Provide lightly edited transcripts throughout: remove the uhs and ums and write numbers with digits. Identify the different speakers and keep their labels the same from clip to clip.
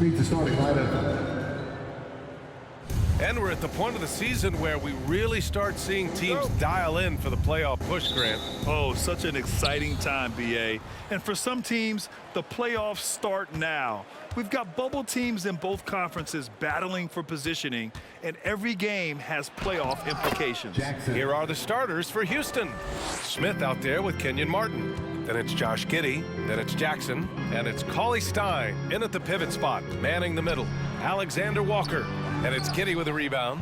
Speaker 1: meet the starting lineup.
Speaker 2: And we're at the point of the season where we really start seeing teams dial in for the playoff push, Grant.
Speaker 3: Oh, such an exciting time, B.A. And for some teams, the playoffs start now. We've got bubble teams in both conferences battling for positioning, and every game has playoff implications.
Speaker 2: Here are the starters for Houston. Smith out there with Kenyon Martin. Then it's Josh Giddey. Then it's Jackson. And it's Cauley Stein in at the pivot spot, manning the middle. Alexander Walker. And it's Giddey with a rebound.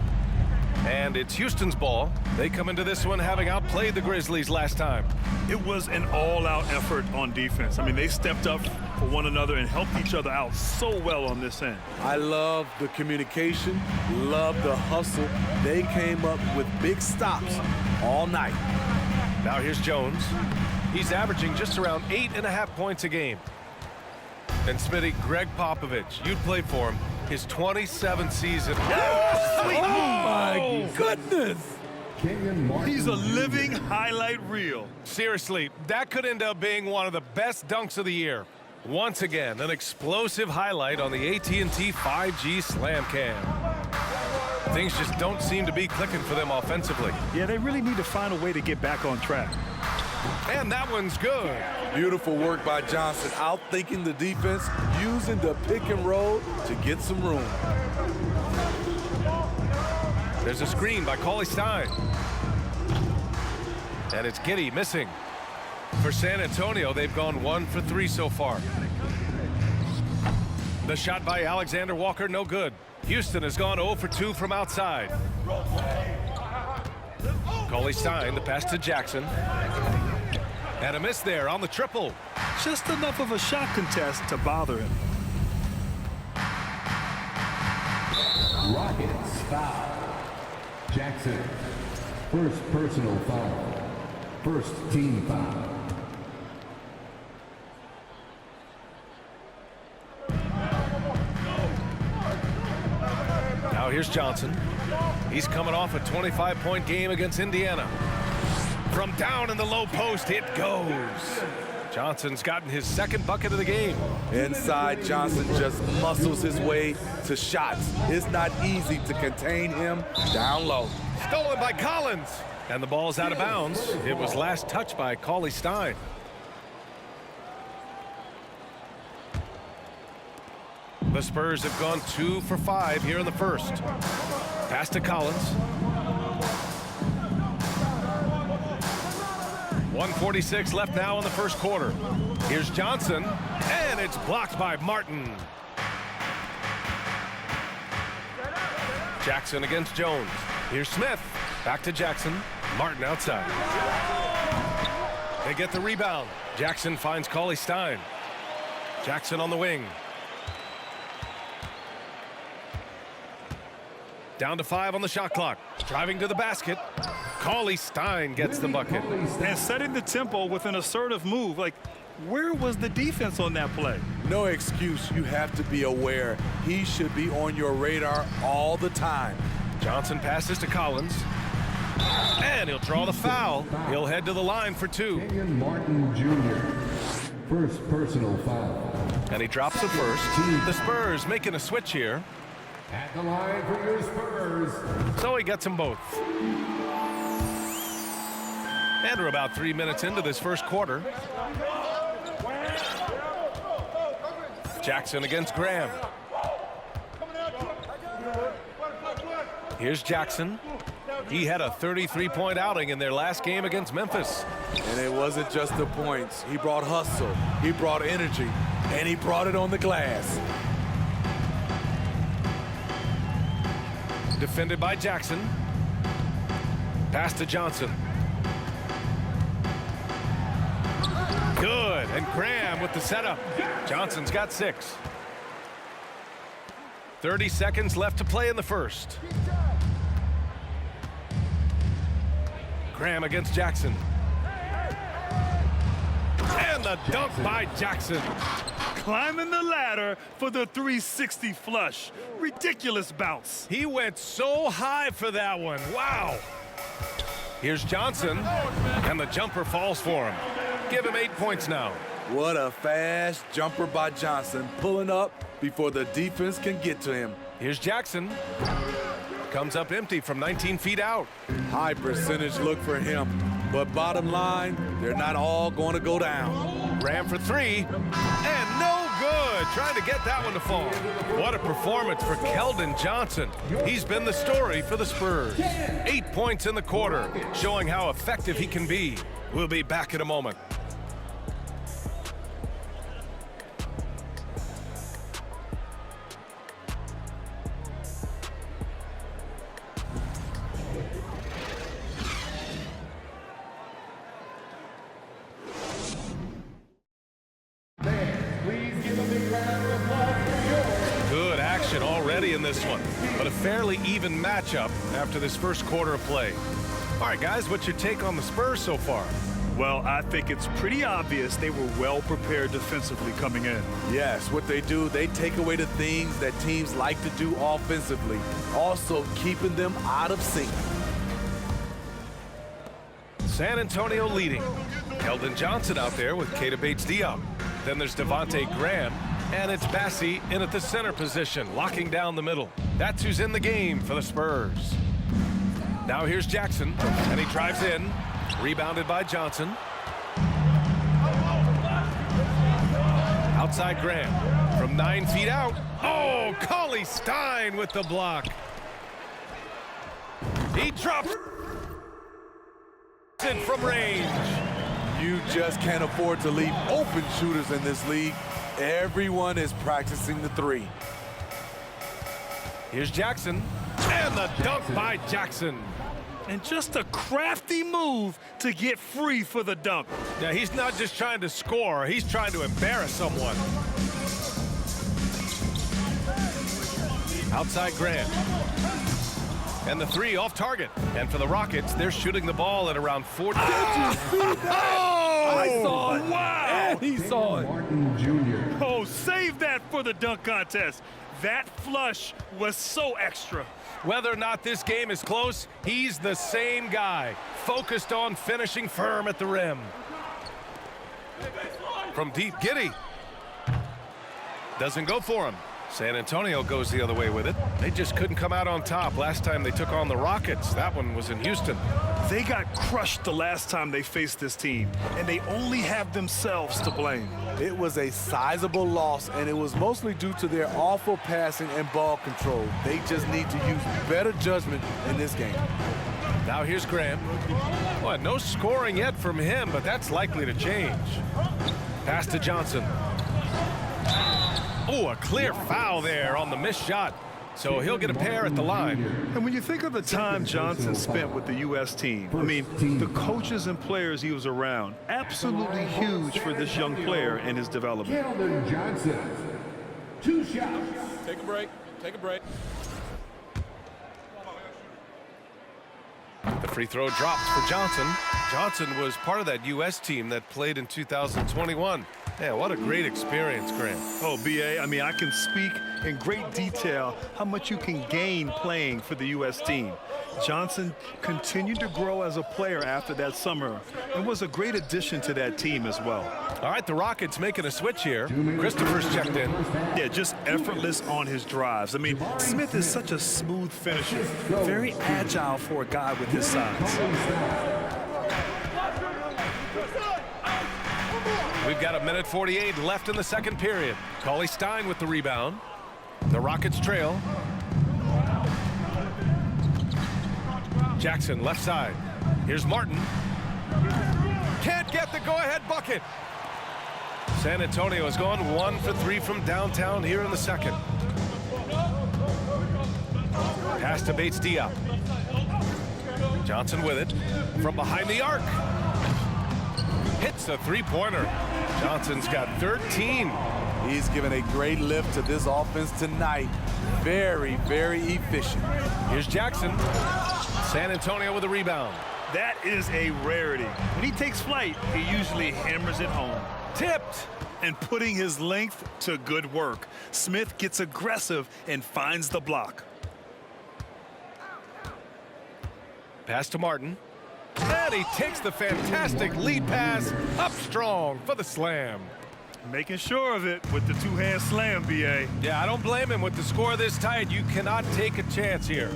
Speaker 2: And it's Houston's ball. They come into this one having outplayed the Grizzlies last time.
Speaker 3: It was an all-out effort on defense. I mean, they stepped up for one another and helped each other out so well on this end.
Speaker 4: I love the communication, love the hustle. They came up with big stops all night.
Speaker 2: Now here's Jones. He's averaging just around 8.5 points a game. And Smitty, Greg Popovich, you'd played for him. His 27th season.
Speaker 3: Oh, sweet move.
Speaker 4: My goodness.
Speaker 3: He's a living highlight reel.
Speaker 2: Seriously, that could end up being one of the best dunks of the year. Once again, an explosive highlight on the AT&T 5G Slam Cam. Things just don't seem to be clicking for them offensively.
Speaker 3: Yeah, they really need to find a way to get back on track.
Speaker 2: And that one's good.
Speaker 4: Beautiful work by Johnson, outthinking the defense, using the pick and roll to get some room.
Speaker 2: There's a screen by Cauley Stein. And it's Giddey missing. For San Antonio, they've gone 1 for 3 so far. The shot by Alexander Walker, no good. Houston has gone 0 for 2 from outside. Cauley Stein, the pass to Jackson. And a miss there on the triple.
Speaker 3: Just enough of a shot contest to bother him.
Speaker 1: Rockets foul. Jackson, first personal foul. First team foul.
Speaker 2: Now here's Johnson. He's coming off a 25-point game against Indiana. From down in the low post, it goes. Johnson's gotten his second bucket of the game.
Speaker 4: Inside, Johnson just muscles his way to shots. It's not easy to contain him down low.
Speaker 2: Stolen by Collins. And the ball's out of bounds. It was last touched by Cauley Stein. The Spurs have gone 2 for 5 here in the first. Pass to Collins. 1:46 left now in the first quarter. Here's Johnson, and it's blocked by Martin. Jackson against Jones. Here's Smith. Back to Jackson. Martin outside. They get the rebound. Jackson finds Cauley Stein. Jackson on the wing. Down to 5 on the shot clock. Driving to the basket. Cauley Stein gets the bucket.
Speaker 3: And setting the tempo with an assertive move. Like, where was the defense on that play?
Speaker 4: No excuse. You have to be aware. He should be on your radar all the time.
Speaker 2: Johnson passes to Collins. And he'll draw the foul. He'll head to the line for 2.
Speaker 1: Kenyon Martin Jr. First personal foul.
Speaker 2: And he drops the first. The Spurs making a switch here.
Speaker 1: At the line for your Spurs.
Speaker 2: So he gets them both. And we're about 3 minutes into this first quarter. Jackson against Graham. Here's Jackson. He had a 33-point outing in their last game against Memphis.
Speaker 4: And it wasn't just the points. He brought hustle, he brought energy, and he brought it on the glass.
Speaker 2: Defended by Jackson. Pass to Johnson. Good, and Graham with the setup. Johnson's got 6. 30 seconds left to play in the first. Graham against Jackson. And the dunk by Jackson.
Speaker 3: Climbing the ladder for the 360 flush. Ridiculous bounce.
Speaker 2: He went so high for that one. Wow. Here's Johnson, and the jumper falls for him. Give him 8 points now.
Speaker 4: What a fast jumper by Johnson, pulling up before the defense can get to him.
Speaker 2: Here's Jackson. Comes up empty from 19 feet out.
Speaker 4: High percentage look for him, but bottom line, they're not all going to go down.
Speaker 2: Ram for three, and no good. Trying to get that one to fall. What a performance for Keldon Johnson. He's been the story for the Spurs. 8 points in the quarter, showing how effective he can be. We'll be back in a moment. Good action already in this one, but a fairly even matchup after this first quarter of play. All right, guys, what's your take on the Spurs so far?
Speaker 3: Well, I think it's pretty obvious they were well prepared defensively coming in.
Speaker 4: Yes, what they do, they take away the things that teams like to do offensively, also keeping them out of sync.
Speaker 2: San Antonio leading. Keldon Johnson out there with Keita Bates-Diop. Then there's Devontae Graham, and it's Bassey in at the center position, locking down the middle. That's who's in the game for the Spurs. Now here's Jackson, and he drives in. Rebounded by Johnson. Outside Graham from 9 feet out. Oh, Cauley Stein with the block. He drops it from range.
Speaker 4: You just can't afford to leave open shooters in this league. Everyone is practicing the three.
Speaker 2: Here's Jackson, and the dunk by Jackson.
Speaker 3: And just a crafty move to get free for the dunk.
Speaker 2: Now, he's not just trying to score, he's trying to embarrass someone. Outside Graham. And the three off target. And for the Rockets, they're shooting the ball at around 40.
Speaker 3: I saw it. Wow.
Speaker 4: And he saw it.
Speaker 1: Martin Jr.
Speaker 3: Oh, save that for the dunk contest. That flush was so extra.
Speaker 2: Whether or not this game is close, he's the same guy, focused on finishing firm at the rim. From deep, Giddey. Doesn't go for him. San Antonio goes the other way with it. They just couldn't come out on top last time they took on the Rockets. That one was in Houston.
Speaker 3: They got crushed the last time they faced this team, and they only have themselves to blame.
Speaker 4: It was a sizable loss, and it was mostly due to their awful passing and ball control. They just need to use better judgment in this game.
Speaker 2: Now here's Graham. Well, no scoring yet from him, but that's likely to change. Pass to Johnson. Oh, a clear foul there on the missed shot. So he'll get a pair at the line.
Speaker 3: And when you think of the time Johnson spent with the U.S. team, I mean, the coaches and players he was around, absolutely huge for this young player and his development.
Speaker 1: Keldon Johnson. 2 shots.
Speaker 5: Take a break. Take a break.
Speaker 2: The free throw dropped for Johnson. Johnson was part of that U.S. team that played in 2021. Yeah, what a great experience, Graham.
Speaker 3: Oh, B.A., I mean, I can speak in great detail how much you can gain playing for the U.S. team. Johnson continued to grow as a player after that summer and was a great addition to that team as well.
Speaker 2: All right, the Rockets making a switch here. Christopher's checked in.
Speaker 3: Yeah, just effortless on his drives. I mean, Smith is such a smooth finisher, very agile for a guy with his size.
Speaker 2: We've got 1:48 left in the second period. Cauley Stein with the rebound. The Rockets trail. Jackson left side. Here's Martin. Can't get the go-ahead bucket. San Antonio has gone 1 for 3 from downtown here in the second. Pass to Bates-Diop. Johnson with it from behind the arc. Hits a three-pointer. Johnson's got 13.
Speaker 4: He's given a great lift to this offense tonight. Very, very efficient.
Speaker 2: Here's Jackson. San Antonio with a rebound.
Speaker 3: That is a rarity. When he takes flight, he usually hammers it home.
Speaker 2: Tipped.
Speaker 3: And putting his length to good work. Smith gets aggressive and finds the block.
Speaker 2: Pass to Martin. And he takes the fantastic lead pass up strong for the slam.
Speaker 3: Making sure of it with the two-hand slam, B.A.
Speaker 2: Yeah, I don't blame him with the score this tight. You cannot take a chance here.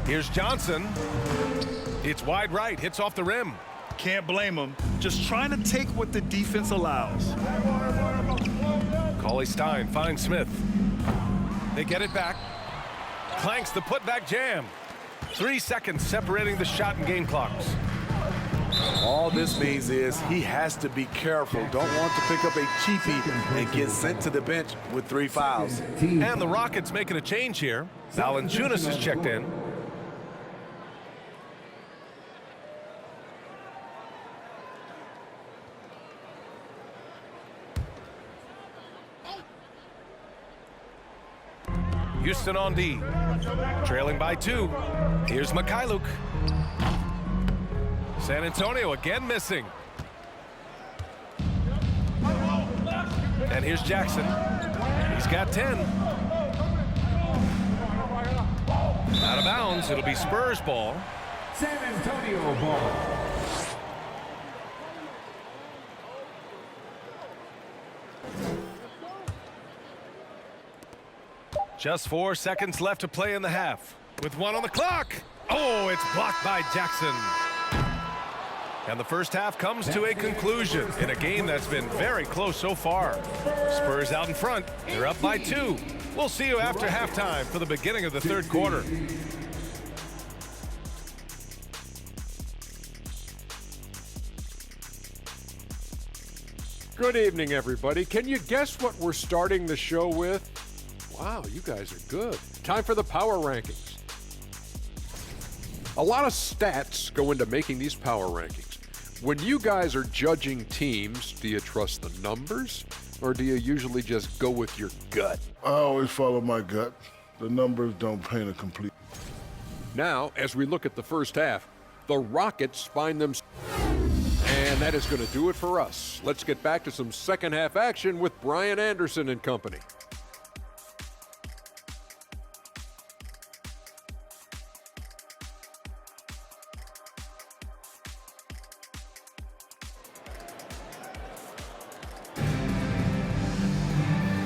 Speaker 2: Here's Johnson. It's wide right, hits off the rim.
Speaker 3: Can't blame him. Just trying to take what the defense allows.
Speaker 2: Cauley-Stein finds Smith. They get it back. Clanks the putback jam. 3 seconds separating the shot and game clocks.
Speaker 4: All this means is he has to be careful. Don't want to pick up a cheapie and get sent to the bench with 3 fouls.
Speaker 2: And the Rockets making a change here. Valanciunas is checked in. Houston on D. Trailing by 2. Here's Mikhailuk. San Antonio again missing. And here's Jackson. He's got 10. Out of bounds. It'll be Spurs ball.
Speaker 1: San Antonio ball.
Speaker 2: Just 4 seconds left to play in the half. With 1 on the clock. Oh, it's blocked by Jackson. And the first half comes to a conclusion in a game that's been very close so far. Spurs out in front. They're up by 2. We'll see you after halftime for the beginning of the third quarter.
Speaker 6: Good evening, everybody. Can you guess what we're starting the show with? Wow, you guys are good. Time for the power rankings. A lot of stats go into making these power rankings. When you guys are judging teams, do you trust the numbers or do you usually just go with your gut?
Speaker 7: I always follow my gut. The numbers don't paint a complete.
Speaker 6: Now, as we look at the first half, the Rockets find them. And that is going to do it for us. Let's get back to some second half action with Brian Anderson and company.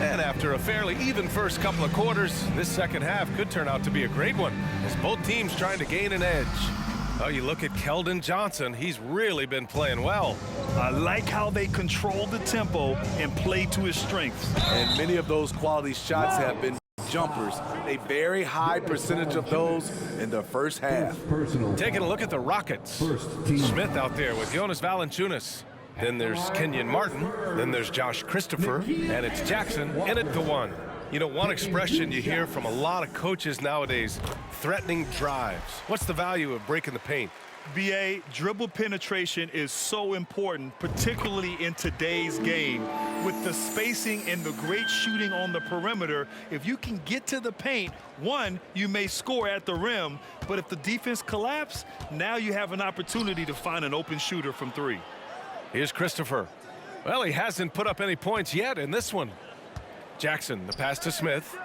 Speaker 2: And after a fairly even first couple of quarters, this second half could turn out to be a great one as both teams trying to gain an edge. Oh, you look at Keldon Johnson. He's really been playing well.
Speaker 3: I like how they control the tempo and play to his strengths.
Speaker 4: And many of those quality shots have been jumpers. A very high percentage of those in the first half.
Speaker 1: Personal.
Speaker 2: Taking a look at the Rockets.
Speaker 1: First team.
Speaker 2: Smith out there with Jonas Valanciunas. Then there's Kenyon Martin. Then there's Josh Christopher. And it's Jackson in at the 1. You know, one expression you hear from a lot of coaches nowadays, threatening drives. What's the value of breaking the paint?
Speaker 3: B.A., dribble penetration is so important, particularly in today's game. With the spacing and the great shooting on the perimeter, if you can get to the paint, 1, you may score at the rim, but if the defense collapses, now you have an opportunity to find an open shooter from 3.
Speaker 2: Here's Christopher. Well, he hasn't put up any points yet in this one. Jackson, the pass to Smith.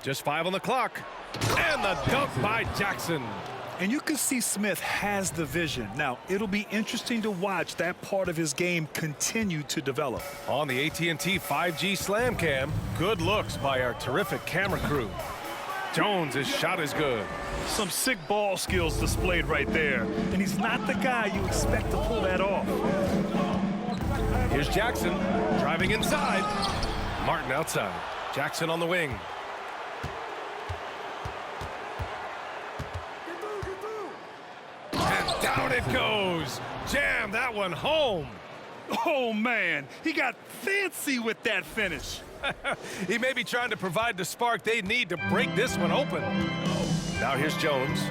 Speaker 2: Just 5 on the clock. And the dunk by Jackson.
Speaker 3: And you can see Smith has the vision. Now, it'll be interesting to watch that part of his game continue to develop.
Speaker 2: On the AT&T 5G Slam Cam, good looks by our terrific camera crew. Jones, his shot is good.
Speaker 3: Some sick ball skills displayed right there. And he's not the guy you expect to pull that off.
Speaker 2: Here's Jackson driving inside. Martin outside. Jackson on the wing. And down it goes. Jam that one home.
Speaker 3: Oh, man, he got fancy with that finish.
Speaker 2: He may be trying to provide the spark they need to break this one open. Now here's Jones.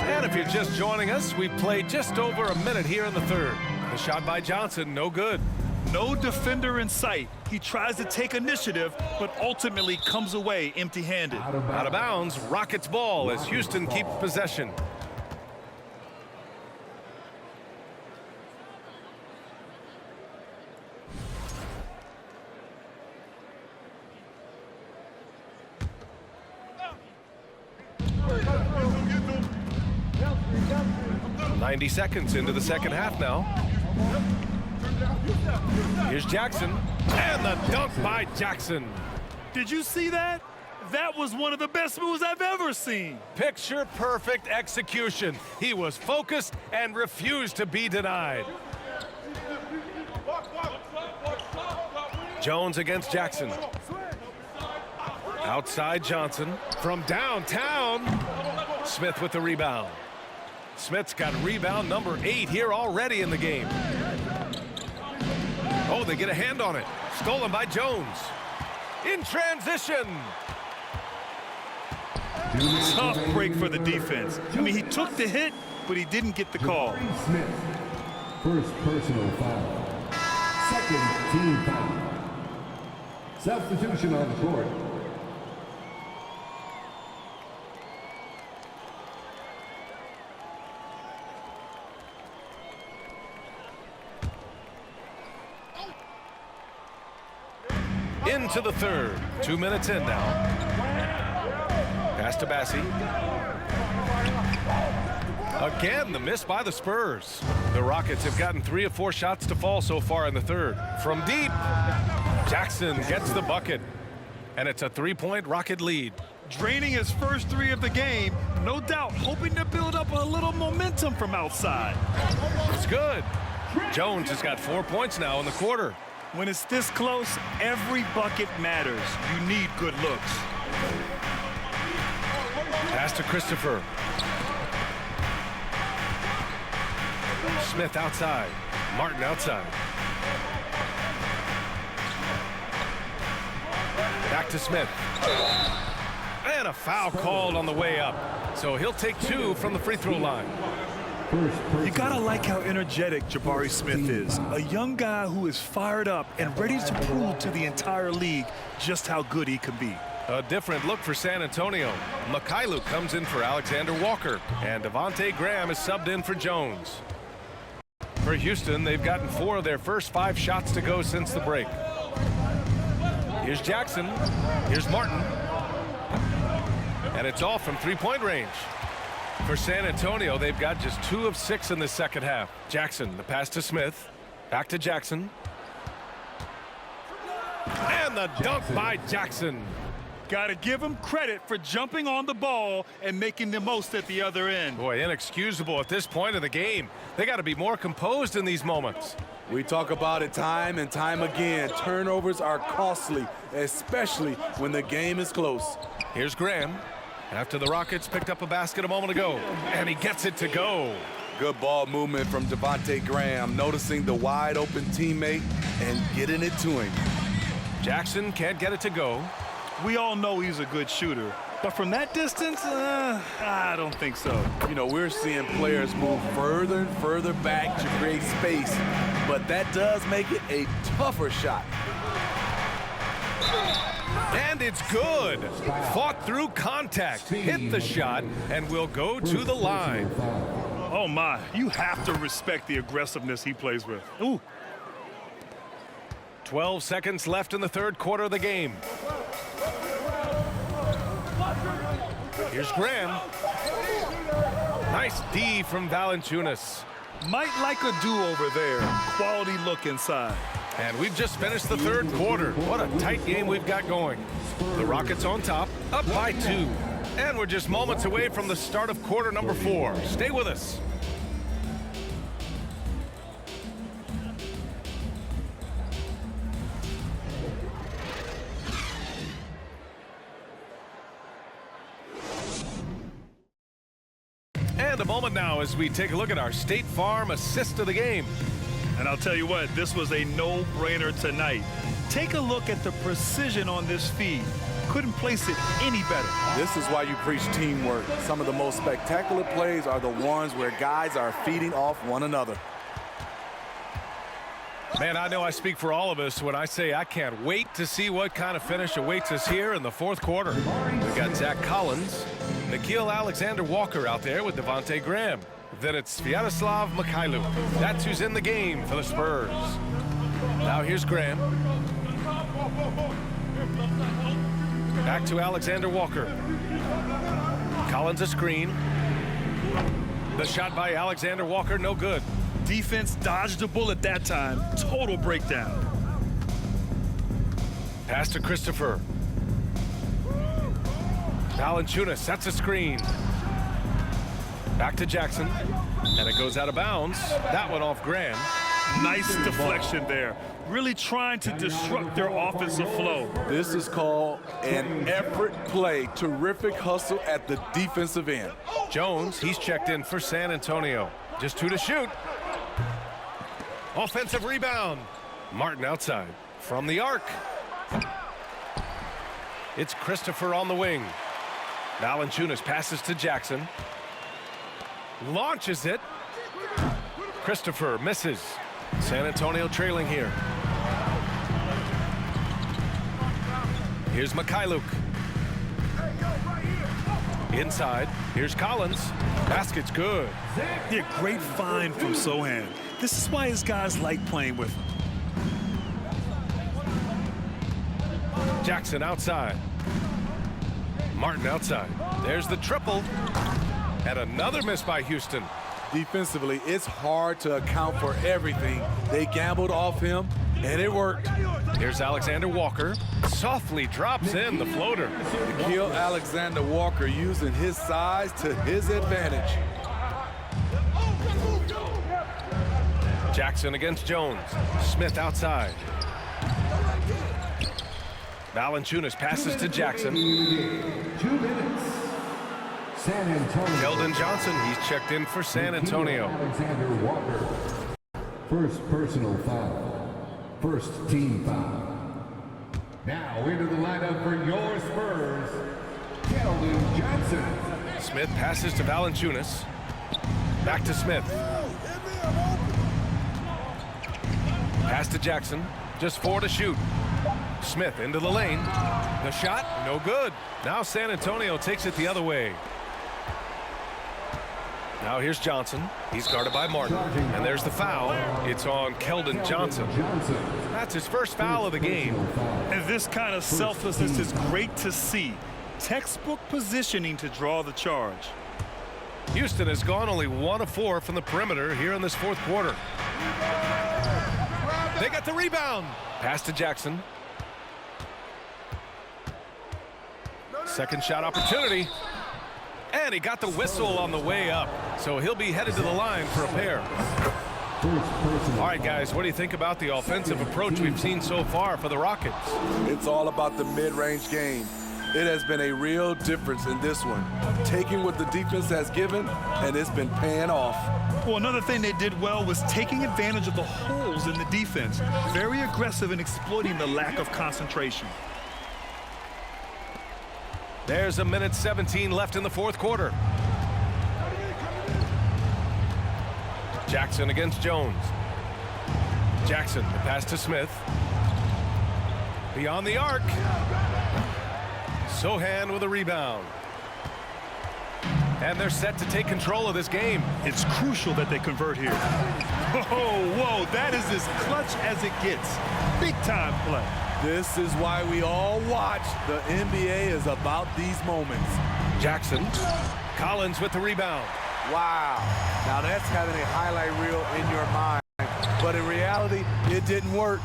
Speaker 2: And if you're just joining us, we played just over a minute here in the third. The shot by Johnson, no good.
Speaker 3: No defender in sight. He tries to take initiative, but ultimately comes away empty-handed.
Speaker 2: Out of bounds, Rockets ball as Houston keeps possession. 90 seconds into the second half now. Here's Jackson, and the dunk by Jackson.
Speaker 3: Did you see that? That was one of the best moves I've ever seen.
Speaker 2: Picture perfect execution. He was focused and refused to be denied. Jones against Jackson. Outside Johnson. From downtown, Smith with the rebound. Smith's got rebound number 8 here already in the game. Oh, they get a hand on it. Stolen by Jones. In transition.
Speaker 3: Tough break for the defense. I mean, he took the hit, but he didn't get the call.
Speaker 1: Smith, first personal foul. Second team foul. Substitution on the court.
Speaker 2: Into the third. 2 minutes in now. Pass to Bassi. Again, the miss by the Spurs. The Rockets have gotten 3 of 4 shots to fall so far in the third. From deep, Jackson gets the bucket. And it's a 3-point Rocket lead.
Speaker 3: Draining his first 3 of the game, no doubt hoping to build up a little momentum from outside.
Speaker 2: It's good. Jones has got 4 points now in the quarter.
Speaker 3: When it's this close, every bucket matters. You need good looks.
Speaker 2: Pass to Christopher. Smith outside. Martin outside. Back to Smith. And a foul called on the way up. So he'll take 2 from the free throw line.
Speaker 3: You gotta like how energetic Jabari Smith is. A young guy who is fired up and ready to prove to the entire league just how good he can be.
Speaker 2: A different look for San Antonio. Mikhailuk comes in for Alexander Walker, and Devontae Graham is subbed in for Jones. For Houston, they've gotten 4 of their first 5 shots to go since the break. Here's Jackson. Here's Martin. And it's all from 3-point range. For San Antonio, they've got just 2 of 6 in the second half. Jackson, the pass to Smith. Back to Jackson. And the dunk by Jackson.
Speaker 3: Got to give him credit for jumping on the ball and making the most at the other end.
Speaker 2: Boy, inexcusable at this point of the game. They got to be more composed in these moments.
Speaker 4: We talk about it time and time again. Turnovers are costly, especially when the game is close.
Speaker 2: Here's Graham. After the Rockets picked up a basket a moment ago, and he gets it to go.
Speaker 4: Good ball movement from Devontae Graham, noticing the wide open teammate and getting it to him.
Speaker 2: Jackson can't get it to go.
Speaker 3: We all know he's a good shooter, but from that distance, I don't think so.
Speaker 4: You know, we're seeing players move further and further back to create space, but that does make it a tougher shot.
Speaker 2: And it's good. Fought through contact, hit the shot, and will go to the line.
Speaker 3: Oh my, you have to respect the aggressiveness he plays with. Ooh.
Speaker 2: 12 seconds left in the third quarter of the game. Here's Graham. Nice D from Valanciunas.
Speaker 3: Might like a do-over there. Quality look inside.
Speaker 2: And we've just finished the third quarter. What a tight game we've got going. The Rockets on top, up by 2. And we're just moments away from the start of quarter number 4. Stay with us. And a moment now as we take a look at our State Farm assist of the game.
Speaker 3: And I'll tell you what, this was a no-brainer tonight. Take a look at the precision on this feed. Couldn't place it any better.
Speaker 4: This is why you preach teamwork. Some of the most spectacular plays are the ones where guys are feeding off one another.
Speaker 2: Man, I know I speak for all of us when I say I can't wait to see what kind of finish awaits us here in the fourth quarter. We've got Zach Collins, Nickeil Alexander-Walker out there with Devontae Graham. Then it's Sviatoslav Mikhailuk. That's who's in the game for the Spurs. Now here's Graham. Back to Alexander Walker. Collins a screen. The shot by Alexander Walker, no good.
Speaker 3: Defense dodged a bullet that time. Total breakdown.
Speaker 2: Pass to Christopher. Valanciunas sets a screen. Back to Jackson. And it goes out of bounds. That one off Graham.
Speaker 3: Nice deflection there. Really trying to disrupt their offensive flow.
Speaker 4: This is called an effort play. Terrific hustle at the defensive end.
Speaker 2: Jones, he's checked in for San Antonio. Just 2 to shoot. Offensive rebound. Martin outside from the arc. It's Christopher on the wing. Valanciunas passes to Jackson. Launches it. Christopher misses. San Antonio trailing here. Here's Mikhailuk. Inside. Here's Collins. Basket's good.
Speaker 3: Yeah, great find from Sohan. This is why his guys like playing with him.
Speaker 2: Jackson outside. Martin outside. There's the triple. And another miss by Houston.
Speaker 4: Defensively, it's hard to account for everything. They gambled off him, and it worked.
Speaker 2: Here's Alexander Walker. Softly drops in the floater.
Speaker 4: Nickeil Alexander Walker using his size to his advantage.
Speaker 2: Jackson against Jones. Smith outside. Valanciunas passes to Jackson.
Speaker 1: 2 minutes. San Antonio.
Speaker 2: Keldon Johnson, he's checked in for San Antonio.
Speaker 1: Alexander Walker. First personal foul. First team foul. Now into the lineup for your Spurs, Keldon Johnson.
Speaker 2: Smith passes to Valanciunas. Back to Smith. Pass to Jackson. Just 4 to shoot. Smith into the lane. The shot, no good. Now San Antonio takes it the other way. Now here's Johnson. He's guarded by Martin. And there's the foul. It's on Keldon Johnson. That's his first foul of the game.
Speaker 3: And this kind of selflessness is great to see. Textbook positioning to draw the charge.
Speaker 2: Houston has gone only 1 of 4 from the perimeter here in this 4th quarter. They got the rebound. Pass to Jackson. Second shot opportunity. And he got the whistle on the way up. So he'll be headed to the line for a pair. All right, guys, what do you think about the offensive approach we've seen so far for the Rockets?
Speaker 4: It's all about the mid-range game. It has been a real difference in this one. Taking what the defense has given, and it's been paying off.
Speaker 3: Well, another thing they did well was taking advantage of the holes in the defense. Very aggressive in exploiting the lack of concentration.
Speaker 2: There's 1:17 left in the 4th quarter. Jackson against Jones. Jackson, the pass to Smith. Beyond the arc. Sohan with a rebound. And they're set to take control of this game.
Speaker 3: It's crucial that they convert here. Whoa, that is as clutch as it gets. Big time play.
Speaker 4: This is why we all watch. The NBA is about these moments.
Speaker 2: Jackson. Collins with the rebound.
Speaker 4: Wow. Now that's having a highlight reel in your mind. But in reality, it didn't work.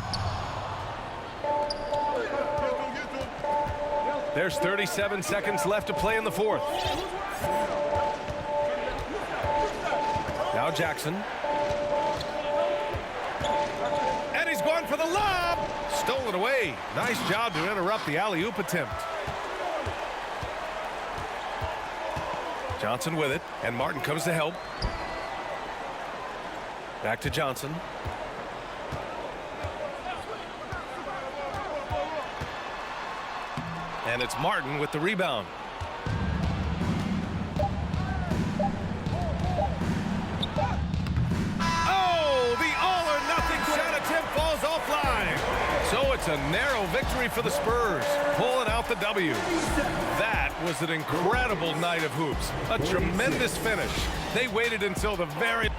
Speaker 2: There's 37 seconds left to play in the 4th. Now Jackson. And he's going for the lob. Stolen away. Nice job to interrupt the alley-oop attempt. Johnson with it, and Martin comes to help. Back to Johnson. And it's Martin with the rebound. Oh, the all-or-nothing shot attempt falls offline. So it's a narrow victory for the Spurs, pulling out the W. That was an incredible night of hoops. A tremendous finish. They waited until the very